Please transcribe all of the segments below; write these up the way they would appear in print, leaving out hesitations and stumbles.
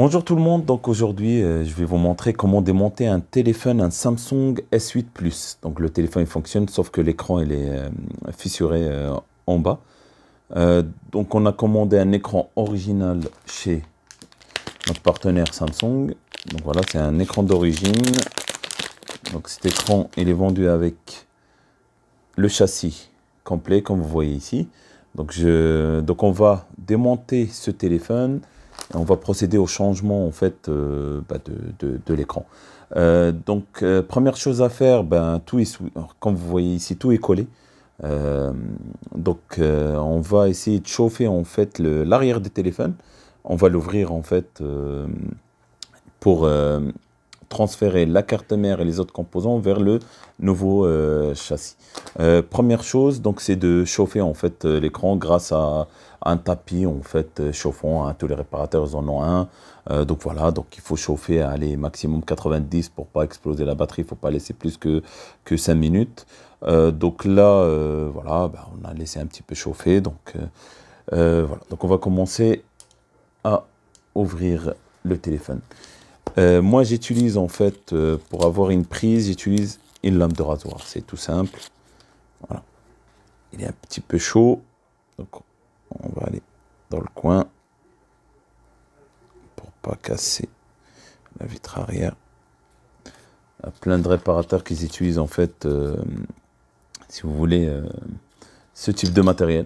Bonjour tout le monde, donc aujourd'hui je vais vous montrer comment démonter un téléphone, un Samsung S8 Plus. Donc le téléphone il fonctionne sauf que l'écran il est fissuré en bas. Donc on a commandé un écran original chez notre partenaire Samsung. Donc voilà, c'est un écran d'origine. Donc cet écran il est vendu avec le châssis complet comme vous voyez ici. Donc on va démonter ce téléphone. On va procéder au changement en fait de l'écran. Première chose à faire, tout est comme vous voyez ici, tout est collé. On va essayer de chauffer en fait l'arrière du téléphone. On va l'ouvrir en fait pour transférer la carte mère et les autres composants vers le nouveau châssis. Première chose, donc, c'est de chauffer en fait l'écran grâce à un tapis en fait chauffant. Hein, tous les réparateurs ils en ont un. Donc voilà, donc il faut chauffer à aller maximum 90 pour pas exploser la batterie. Il faut pas laisser plus que 5 minutes. Donc là, voilà, on a laissé un petit peu chauffer. Voilà, donc on va commencer à ouvrir le téléphone. Moi, j'utilise en fait, pour avoir une prise, j'utilise une lame de rasoir. C'est tout simple. Voilà. Il est un petit peu chaud. Donc, on va aller dans le coin pour pas casser la vitre arrière. Il y a plein de réparateurs qui utilisent en fait, si vous voulez, ce type de matériel.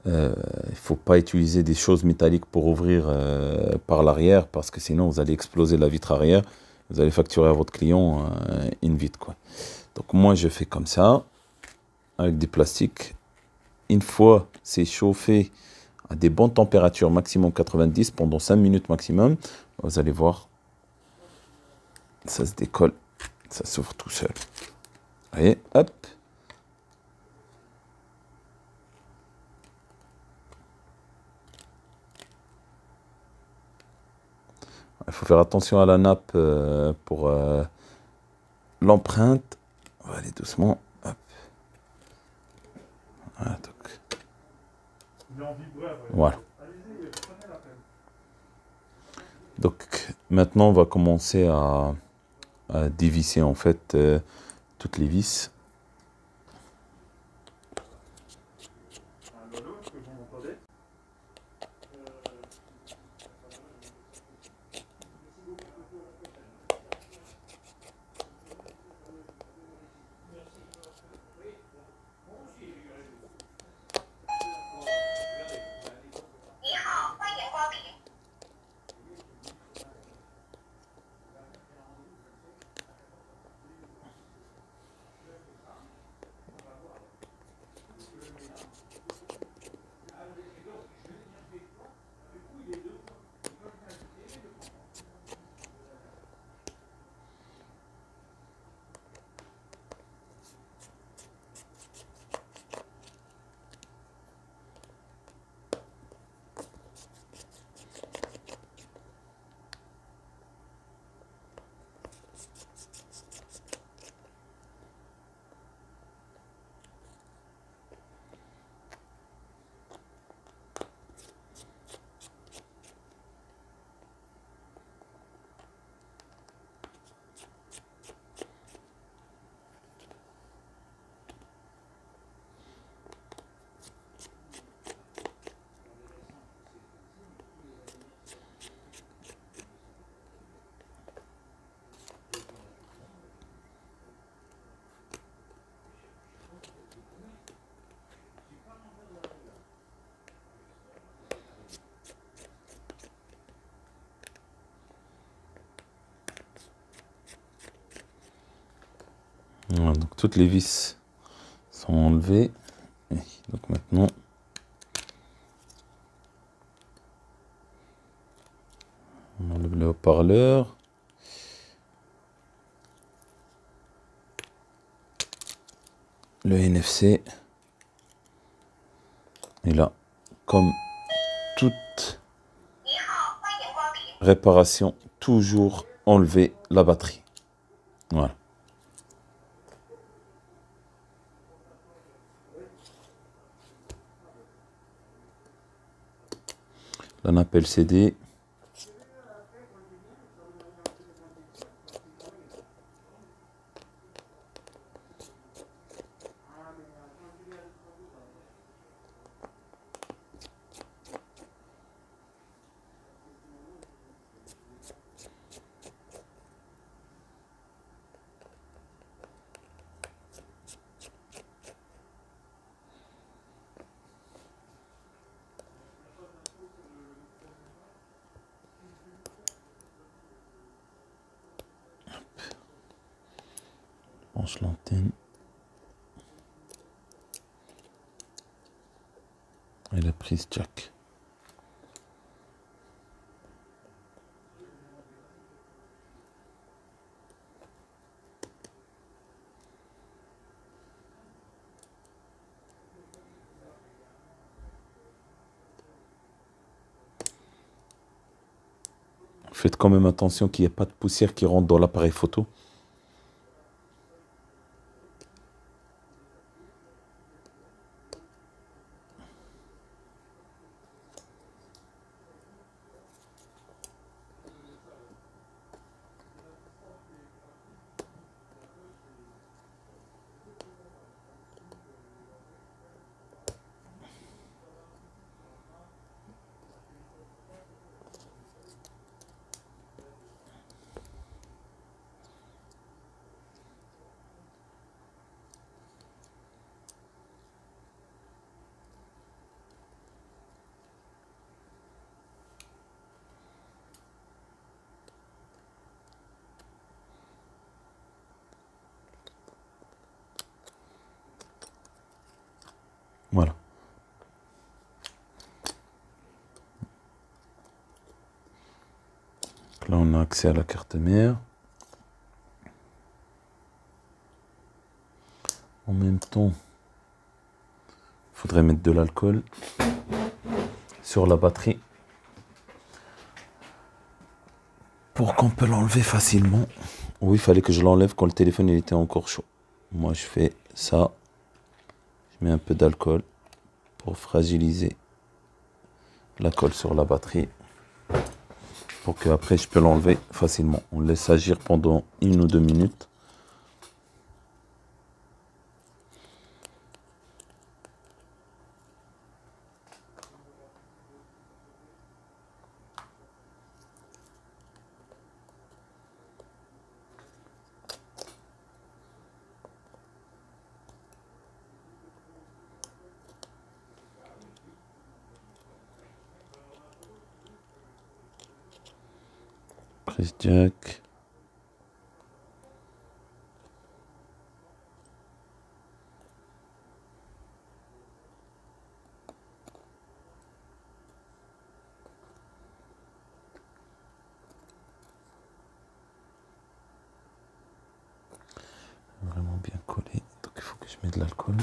Il ne faut pas utiliser des choses métalliques pour ouvrir par l'arrière parce que sinon vous allez exploser la vitre arrière. Vous allez facturer à votre client une vitre, quoi. Donc moi je fais comme ça avec des plastiques. Une fois c'est chauffé à des bonnes températures, maximum 90 pendant 5 minutes maximum, vous allez voir, ça se décolle, ça s'ouvre tout seul. Vous voyez, hop. Il faut faire attention à la nappe pour l'empreinte. On va aller doucement. Hop. Voilà. Donc maintenant on va commencer à dévisser en fait toutes les vis. Voilà, donc toutes les vis sont enlevées. Et donc maintenant, on enlève le haut-parleur. Le NFC. Et là, comme toute réparation, toujours enlever la batterie. Voilà. La nappe LCD. Branche l'antenne. Et la prise jack. Faites quand même attention qu'il n'y ait pas de poussière qui rentre dans l'appareil photo. Voilà. Donc là, on a accès à la carte mère. En même temps, il faudrait mettre de l'alcool sur la batterie pour qu'on peut l'enlever facilement. Oui, il fallait que je l'enlève quand le téléphone il était encore chaud. Moi, je fais ça. Je mets un peu d'alcool pour fragiliser la colle sur la batterie pour que après je peux l'enlever facilement. On laisse agir pendant 1 ou 2 minutes. Prise jack. Vraiment bien collé. Donc il faut que je mette de l'alcool.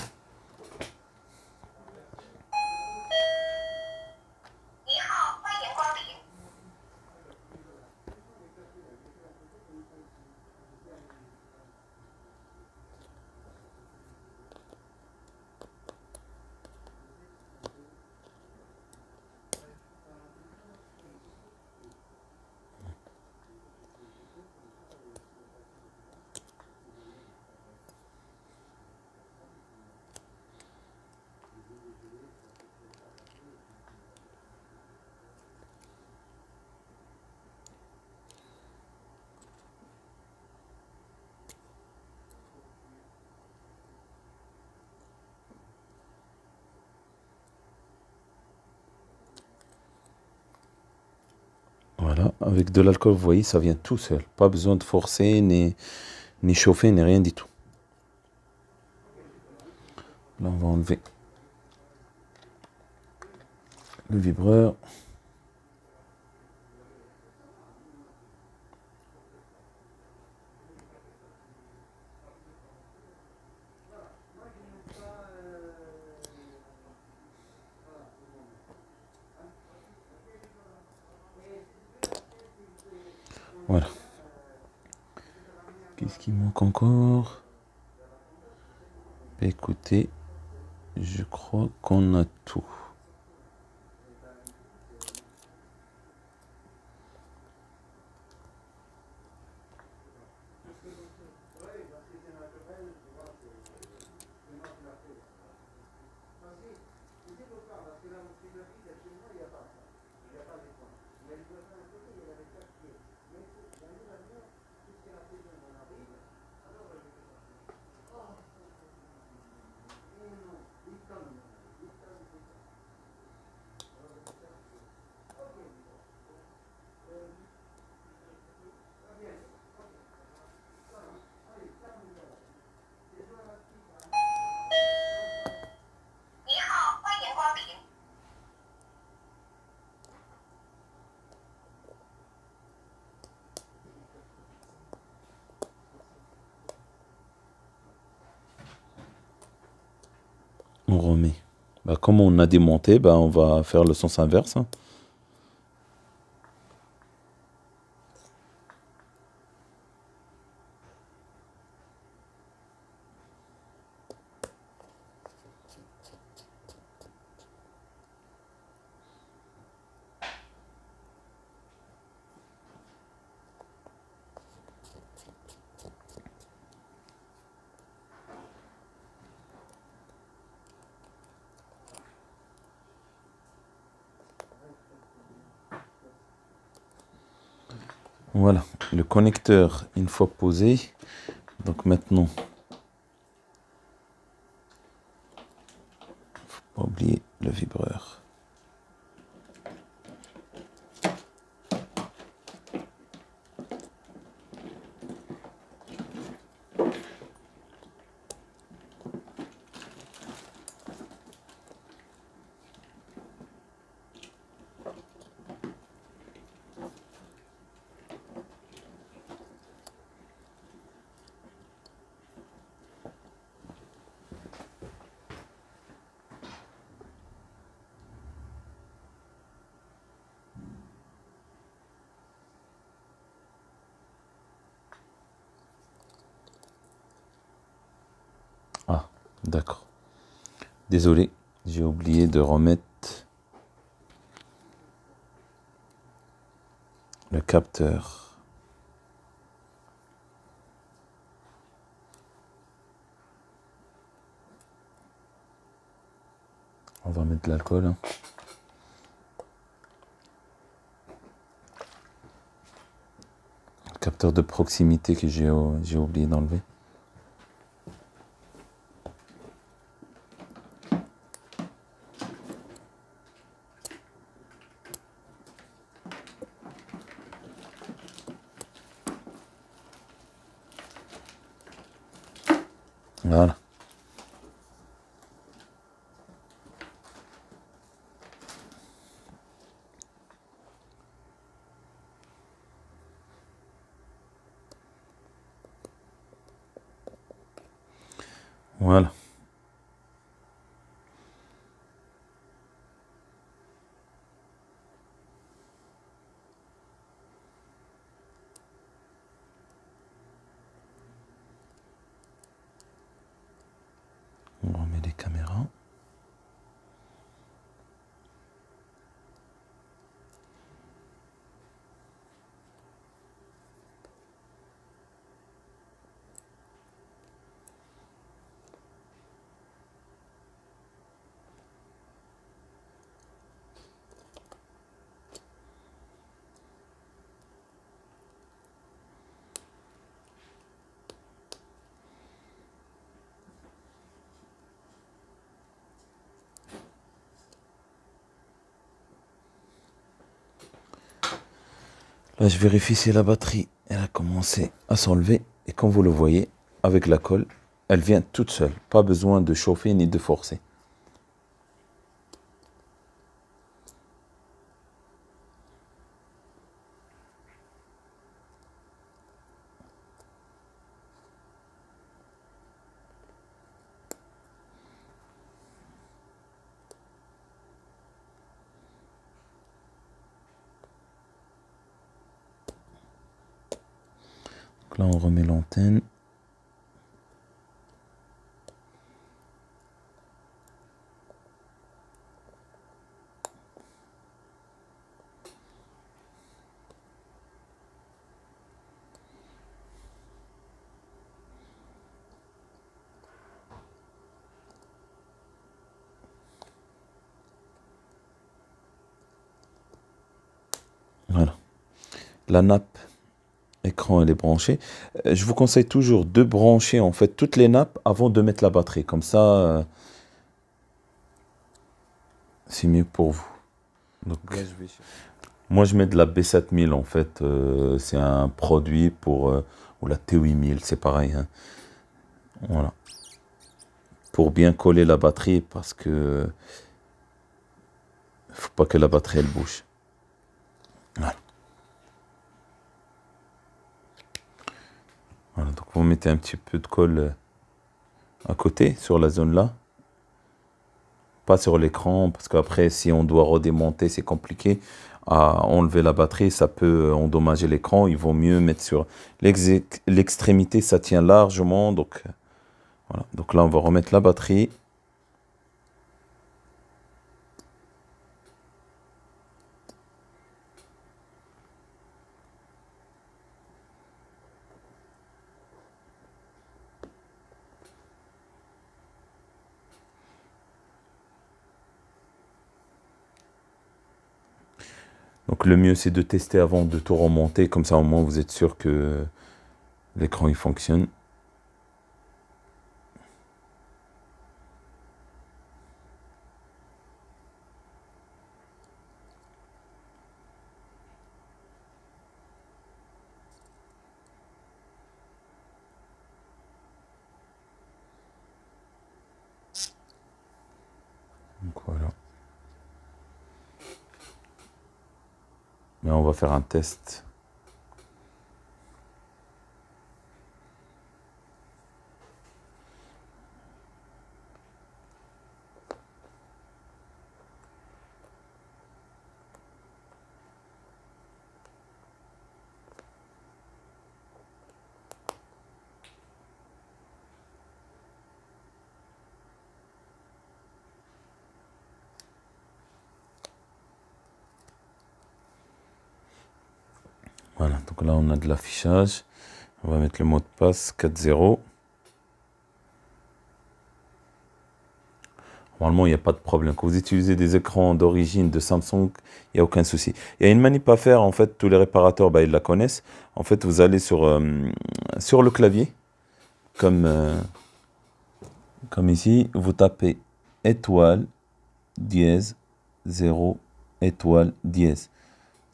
Voilà, avec de l'alcool, vous voyez, ça vient tout seul. Pas besoin de forcer, ni chauffer, ni rien du tout. Là, on va enlever le vibreur. Voilà. Qu'est-ce qui manque encore? Écoutez, je crois qu'on a tout. remet. Bah, comme on a démonté, bah, on va faire le sens inverse, hein. Voilà, le connecteur une fois posé. Donc maintenant, faut pas oublier le vibreur. Ah, d'accord. Désolé, j'ai oublié de remettre le capteur. On va mettre de l'alcool, hein. Le capteur de proximité que j'ai oublié d'enlever. Voilà. Voilà. On remet les caméras. Là, je vérifie si la batterie, elle a commencé à s'enlever. Et comme vous le voyez, avec la colle, elle vient toute seule. Pas besoin de chauffer ni de forcer. Donc là, on remet l'antenne. Voilà. La nappe écran, elle est branchée. Je vous conseille toujours de brancher en fait toutes les nappes avant de mettre la batterie. Comme ça, c'est mieux pour vous. Donc, moi, je mets de la B7000 en fait. C'est un produit pour ou la T8000, c'est pareil, hein. Voilà. Pour bien coller la batterie parce que faut pas que la batterie elle bouge. Voilà. Voilà, donc vous mettez un petit peu de colle à côté sur la zone là. pas sur l'écran, parce qu'après, si on doit redémonter, c'est compliqué. À enlever la batterie, ça peut endommager l'écran. Il vaut mieux mettre sur l'extrémité, ça tient largement. Donc, voilà. Donc là, on va remettre la batterie. Donc le mieux, c'est de tester avant de tout remonter. Comme ça, au moins, vous êtes sûr que l'écran, il fonctionne. Donc voilà. Mais on va faire un test. Voilà, donc là on a de l'affichage. On va mettre le mot de passe 4.0. Normalement, il n'y a pas de problème. Quand vous utilisez des écrans d'origine de Samsung, il n'y a aucun souci. Il y a une manip à faire, en fait, tous les réparateurs, bah, ils la connaissent. En fait, vous allez sur le clavier, comme ici, vous tapez étoile, dièse, 0, étoile, dièse.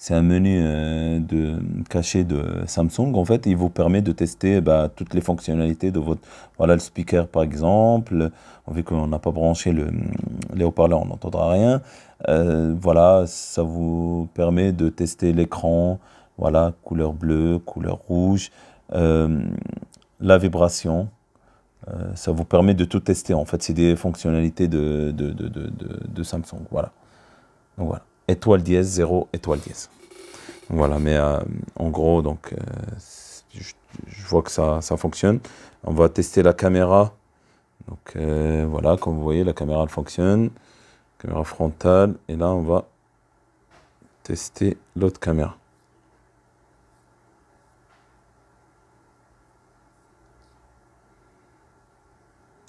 C'est un menu caché de Samsung. En fait, il vous permet de tester toutes les fonctionnalités de votre... Voilà le speaker, par exemple. Vu qu'on n'a pas branché les haut-parleurs, on n'entendra rien. Voilà, ça vous permet de tester l'écran. Voilà, couleur bleue, couleur rouge. La vibration. Ça vous permet de tout tester. En fait, c'est des fonctionnalités de Samsung. Voilà. Donc voilà. Étoile dièse, 0, étoile dièse. Voilà, mais en gros, donc, je vois que ça fonctionne. On va tester la caméra. Donc voilà, comme vous voyez, la caméra elle fonctionne. Caméra frontale. Et là, on va tester l'autre caméra.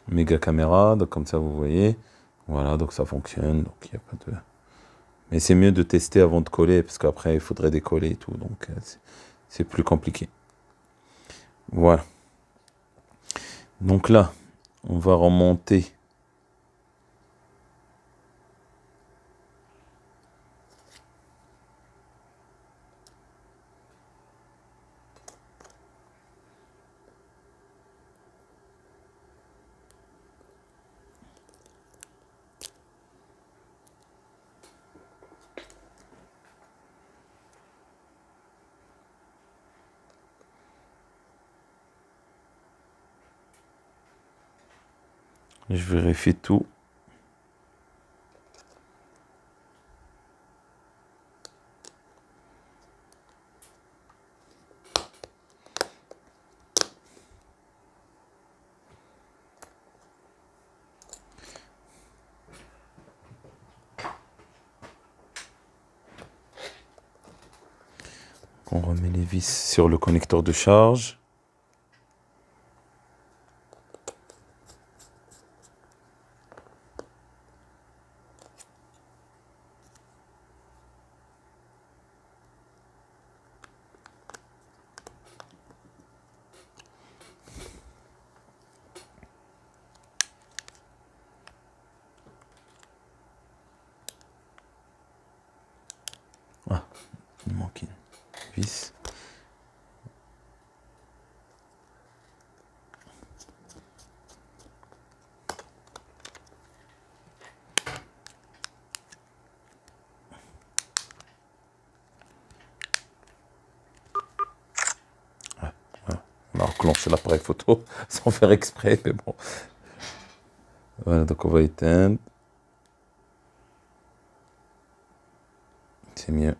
Méga caméra, donc comme ça, vous voyez. Voilà, donc ça fonctionne. Donc il n'y a pas de... Mais c'est mieux de tester avant de coller, parce qu'après, il faudrait décoller et tout. Donc, c'est plus compliqué. Voilà. Donc là, on va remonter. Je vérifie tout. On remet les vis sur le connecteur de charge. Ah, il manque une vis. On a enclenché l'appareil photo sans faire exprès, mais bon. Voilà, donc on va éteindre. C'est mieux.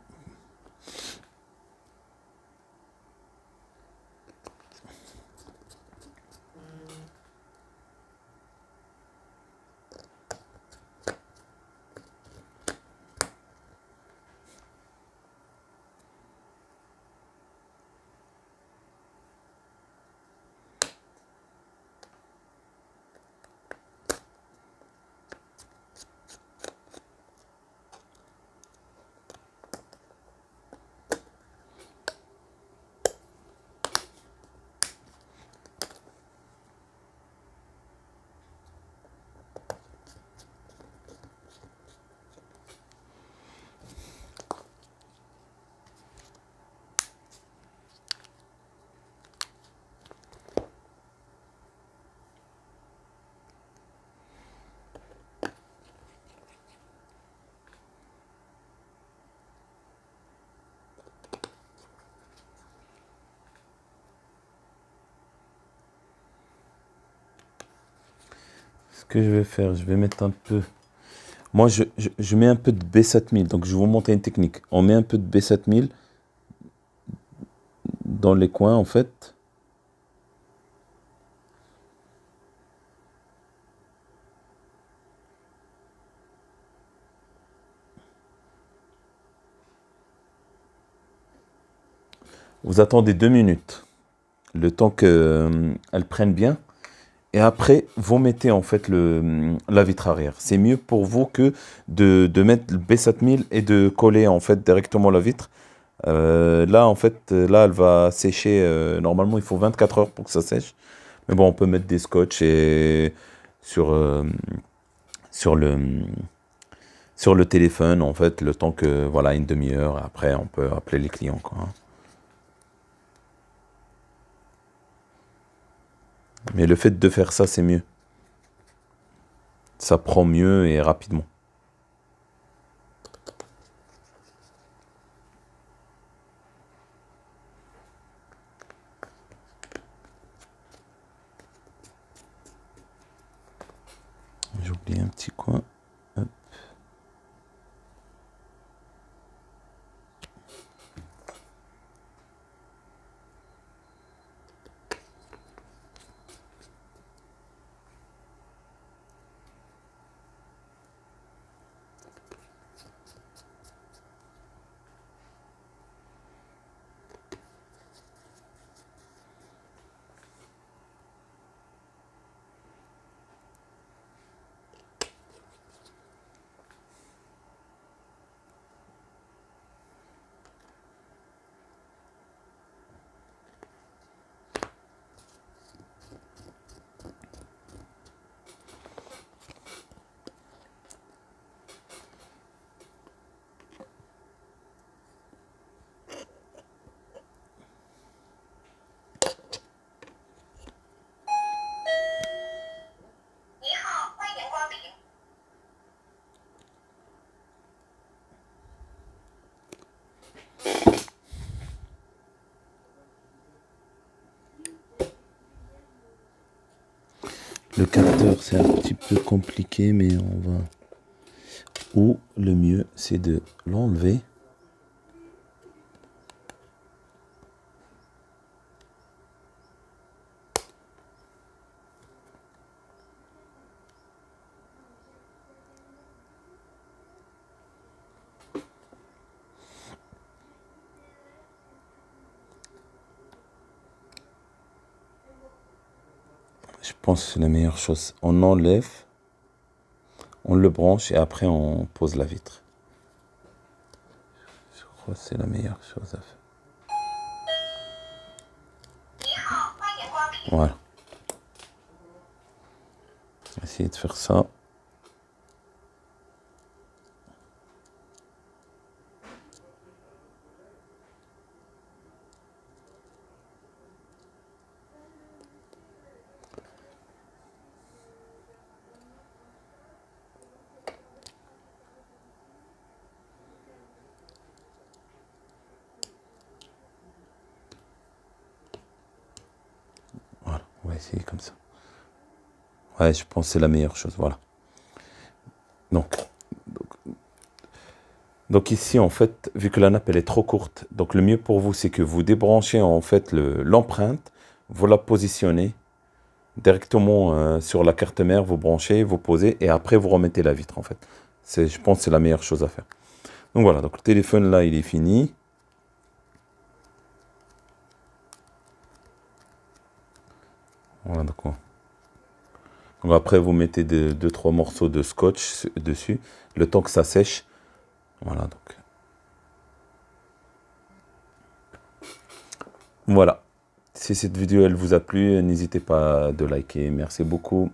Ce que je vais faire, je vais mettre un peu. Moi, je mets un peu de B7000. Donc, je vais vous montrer une technique. On met un peu de B7000 dans les coins, en fait. Vous attendez 2 minutes, le temps qu'elle prenne bien. Et après, vous mettez en fait la vitre arrière. C'est mieux pour vous que de mettre le B7000 et de coller en fait directement la vitre. Là, en fait, là, elle va sécher. Normalement, il faut 24 heures pour que ça sèche. Mais bon, on peut mettre des scotch et sur, sur le, sur le téléphone, en fait, le temps que, voilà, une demi-heure. Après, on peut appeler les clients, quoi, hein. Mais le fait de faire ça, c'est mieux. Ça prend mieux et rapidement. J'ai oublié un petit coin. Hop. Le capteur, c'est un petit peu compliqué, mais on va... Ou le mieux, c'est de l'enlever. Je pense que c'est la meilleure chose. On enlève, on le branche et après on pose la vitre. Je crois que c'est la meilleure chose à faire. Voilà. Essayez de faire ça. Voilà, on va essayer comme ça. Ouais, je pense que c'est la meilleure chose, voilà. Donc Donc ici, en fait, vu que la nappe elle est trop courte, donc le mieux pour vous, c'est que vous débranchez en fait l'empreinte, vous la positionnez directement sur la carte mère, vous branchez, vous posez, et après vous remettez la vitre en fait. Je pense que c'est la meilleure chose à faire. Donc voilà, donc le téléphone là, il est fini. Voilà, donc après, vous mettez deux, trois morceaux de scotch dessus, le temps que ça sèche. Voilà, donc. Voilà. Si cette vidéo elle vous a plu, n'hésitez pas à liker. Merci beaucoup.